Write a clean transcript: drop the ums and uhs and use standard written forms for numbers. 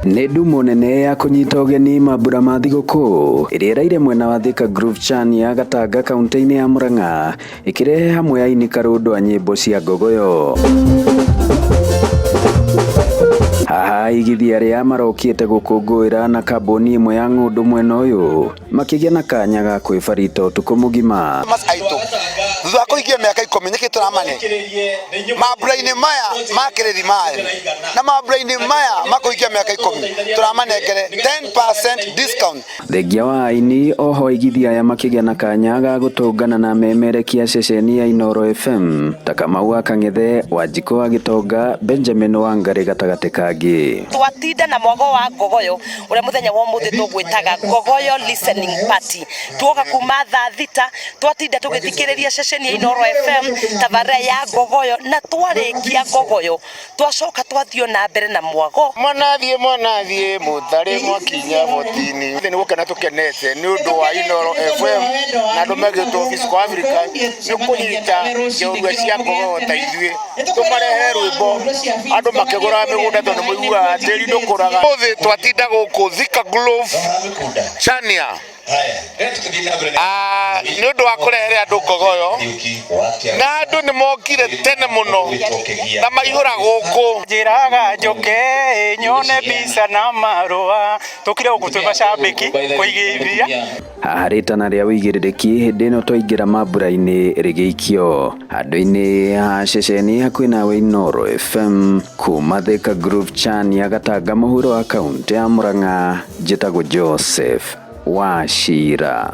Nĩ ndumu nene ya kũnyita ũgeni mambura ma thigũkũ ĩrĩa ĩraire mwena wa Thika Groove Chan ya Gatanga kaunti-inĩ ya Murang'a ĩkĩrehe hamwe aini karũndũ a nyĩmbo cia ngogoyo. Haha igithia rĩa marokĩte gũkũngũĩra na kambuni ĩmwe ya ng'ũndũ mwena ũyũ makĩgĩa na kanya ga kwĩbarita ũtukũ mũgima. Thutha kũhingia mĩaka 10 nĩkĩ tũramane mambura-inĩ maya makĩrĩri mayo na mambura-inĩ maya makũhingia mĩaka 10 tũramanengere 10% discount. Thengia wa aini oho igithia aya makĩgĩa na kanya ga gũtũngana na memerekia ceceni ya Inooro FM ta Kamau wa Kang'ethe, Wanjikũ wa Gĩtonga, Benjamin Wangari gatagatĩ kangĩ. Twatinda na mwago wa ngogoyo ũrĩa mũthenya wa ũmũthĩ tũgwĩtaga ngogoyo listening party. Tuoka kuma thaa thita twatinda tũgĩthikĩrĩria ceceni ya Inooro FM tabara ya ngogoyo na twarĩkia ngogoyo twacoka twathio na mbere na mwago. Mwanathie mũtharĩ mwakinya botini. Nĩ gũkena tũkenete nĩ ũndũ wa Inooro FM na andũ magĩtwo Fisco Africa nĩ kũnyita njorua cia ngogoyo ta ithuĩ tũmarehe rwĩmbo andũ makĩgũra mĩgũnda tondũ mũiguaga tĩri ndũkũraga. Ũthĩ twatinda gũkũ Thika Groove Chan nĩ ũndũ wa kũrehere andũ ngogoyo na andũ nĩ mokire tene mũno na maihũra gũkũ. Njĩraga njoke nyone mbica na marũa tũkire gũkũ twĩ macambĩki kũigithia. Haha rĩtana rĩa wĩigĩrĩrĩki hĩndĩ ĩno twaingĩra mambura-inĩ rĩgĩikio handũ-inĩ ha ceceni hakuhĩ nawe Inooro FM kuma Thika Groove Chan ya Gatanga mũhuro wa kaunti ya Murang'a. Njĩtagwo Joseph Wachira.